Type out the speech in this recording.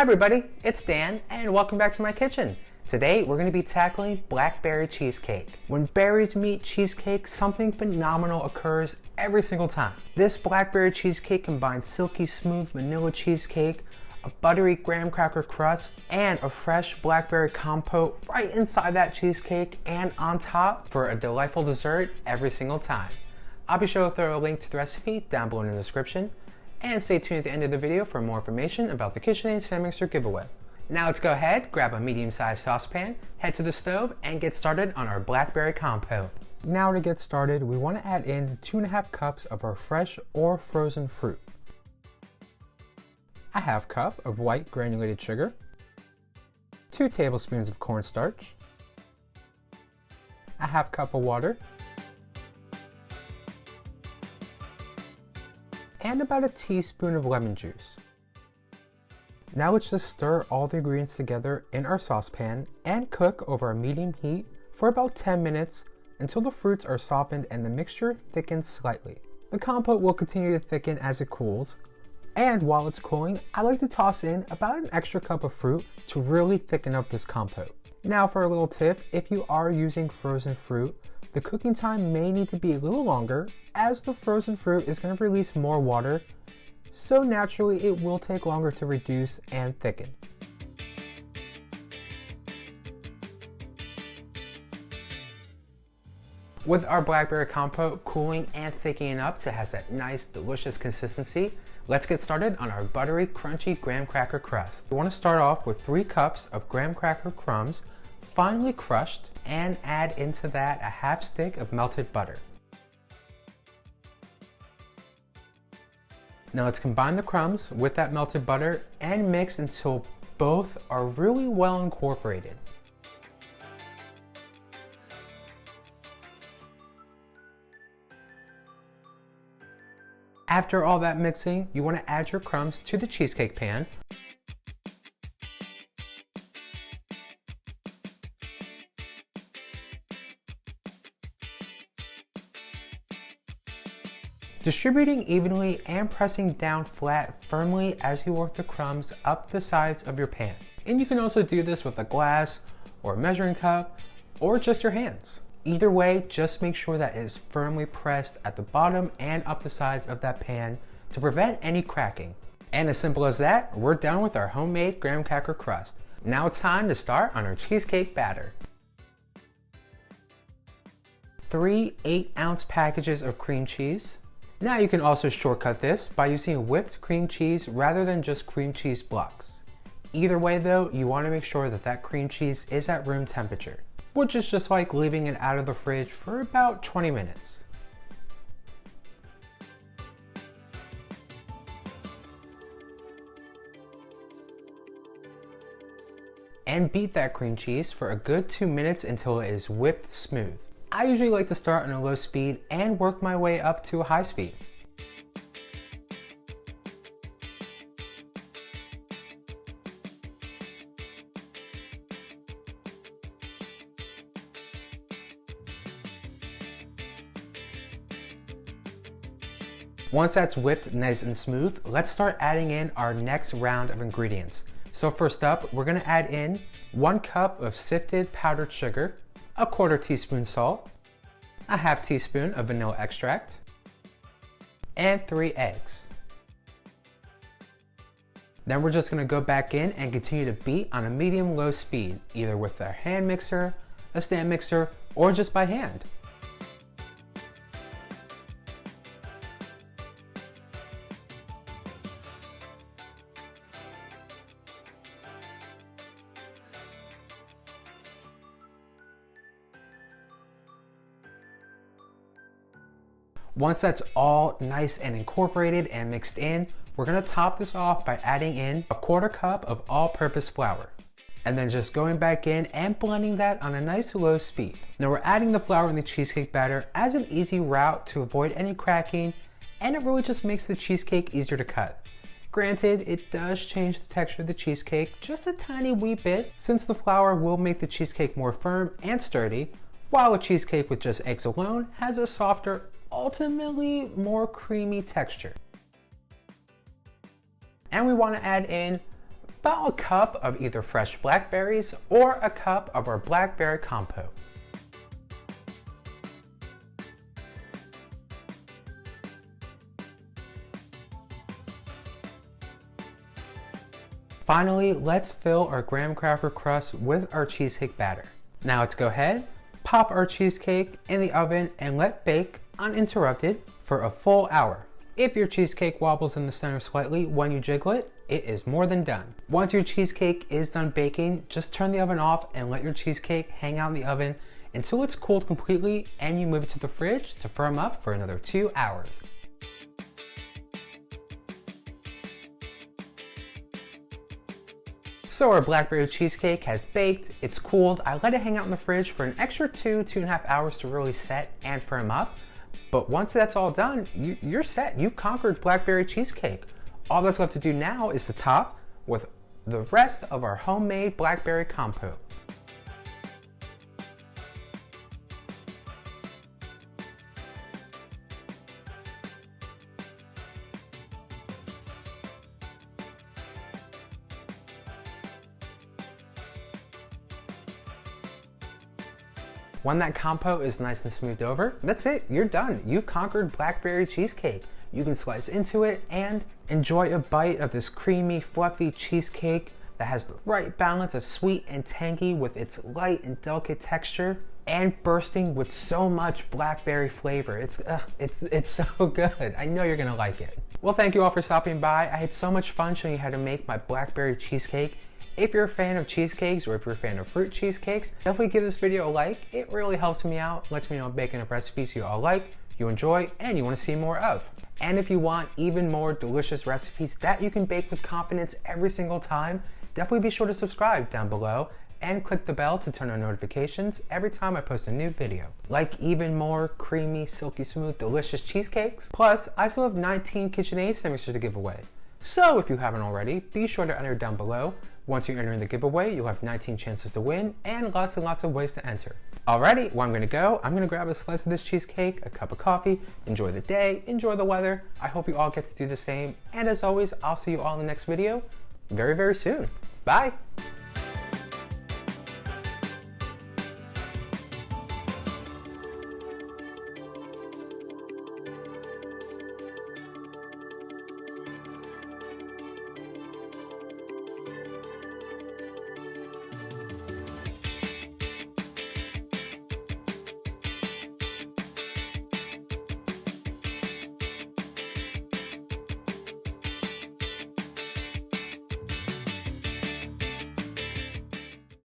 Hi everybody, it's Dan and welcome back to my kitchen. Today we're going to be tackling blackberry cheesecake. When berries meet cheesecake, something phenomenal occurs every single time. This blackberry cheesecake combines silky smooth vanilla cheesecake, a buttery graham cracker crust, and a fresh blackberry compote right inside that cheesecake and on top for a delightful dessert every single time. I'll be sure to throw a link to the recipe down below in the description. And stay tuned at the end of the video for more information about the KitchenAid stand mixer giveaway. Now let's go ahead, grab a medium-sized saucepan, head to the stove, and get started on our blackberry compote. Now to get started, we want to add in 2.5 cups of our fresh or frozen fruit, a half cup of white granulated sugar, 2 tablespoons of cornstarch, a half cup of water, and about a teaspoon of lemon juice. Now let's just stir all the ingredients together in our saucepan and cook over a medium heat for about 10 minutes until the fruits are softened and the mixture thickens slightly. The compote will continue to thicken as it cools, and while it's cooling, I like to toss in about an extra cup of fruit to really thicken up this compote. Now for a little tip, if you are using frozen fruit, the cooking time may need to be a little longer as the frozen fruit is going to release more water, so naturally it will take longer to reduce and thicken. With our blackberry compote cooling and thickening up to have that nice delicious consistency, let's get started on our buttery crunchy graham cracker crust. We want to start off with 3 cups of graham cracker crumbs finely crushed and add into that a half stick of melted butter. Now let's combine the crumbs with that melted butter and mix until both are really well incorporated. After all that mixing, you want to add your crumbs to the cheesecake pan. Distributing evenly and pressing down flat firmly as you work the crumbs up the sides of your pan. And you can also do this with a glass or a measuring cup or just your hands. Either way, just make sure that it is firmly pressed at the bottom and up the sides of that pan to prevent any cracking. And as simple as that, we're done with our homemade graham cracker crust. Now it's time to start on our cheesecake batter. 3 8-ounce packages of cream cheese. Now you can also shortcut this by using whipped cream cheese rather than just cream cheese blocks. Either way though, you want to make sure that that cream cheese is at room temperature, which is just like leaving it out of the fridge for about 20 minutes. And beat that cream cheese for a good 2 minutes until it is whipped smooth. I usually like to start on a low speed and work my way up to a high speed. Once that's whipped nice and smooth, let's start adding in our next round of ingredients. So first up, we're going to add in 1 cup of sifted powdered sugar, a 1/4 teaspoon salt, a half teaspoon of vanilla extract, and 3 eggs. Then we're just going to go back in and continue to beat on a medium-low speed, either with a hand mixer, a stand mixer, or just by hand. Once that's all nice and incorporated and mixed in, we're going to top this off by adding in a 1/4 cup of all-purpose flour. And then just going back in and blending that on a nice low speed. Now we're adding the flour in the cheesecake batter as an easy route to avoid any cracking, and it really just makes the cheesecake easier to cut. Granted, it does change the texture of the cheesecake just a tiny wee bit, since the flour will make the cheesecake more firm and sturdy, while a cheesecake with just eggs alone has a softer, ultimately more creamy texture. And we want to add in about a cup of either fresh blackberries or a cup of our Blackberry Compote. Finally, let's fill our graham cracker crust with our cheesecake batter. Now let's go ahead, pop our cheesecake in the oven and let bake uninterrupted for a full hour. If your cheesecake wobbles in the center slightly when you jiggle it, it is more than done. Once your cheesecake is done baking, just turn the oven off and let your cheesecake hang out in the oven until it's cooled completely and you move it to the fridge to firm up for another 2 hours. So our Blackberry cheesecake has baked, it's cooled. I let it hang out in the fridge for an extra 2.5 hours to really set and firm up. But once that's all done, you're set. You've conquered Blackberry cheesecake. All that's left to do now is to top with the rest of our homemade Blackberry Compote. When that compote is nice and smoothed over, that's it, you're done. You conquered Blackberry cheesecake. You can slice into it and enjoy a bite of this creamy, fluffy cheesecake that has the right balance of sweet and tangy with its light and delicate texture and bursting with so much blackberry flavor. It's so good. I know you're gonna like it. Well, thank you all for stopping by. I had so much fun showing you how to make my Blackberry cheesecake. If you're a fan of cheesecakes or if you're a fan of fruit cheesecakes, definitely give this video a like. It really helps me out, lets me know I'm baking up recipes you all like, you enjoy, and you want to see more of. And if you want even more delicious recipes that you can bake with confidence every single time, definitely be sure to subscribe down below and click the bell to turn on notifications every time I post a new video. Like even more creamy, silky smooth, delicious cheesecakes. Plus, I still have 19 KitchenAid mixers to give away. So if you haven't already, be sure to enter down below. Once you enter in the giveaway, you'll have 19 chances to win and lots of ways to enter. Alrighty, well I'm gonna grab a slice of this cheesecake, a cup of coffee, enjoy the day, enjoy the weather. I hope you all get to do the same. And as always, I'll see you all in the next video very, very soon. Bye.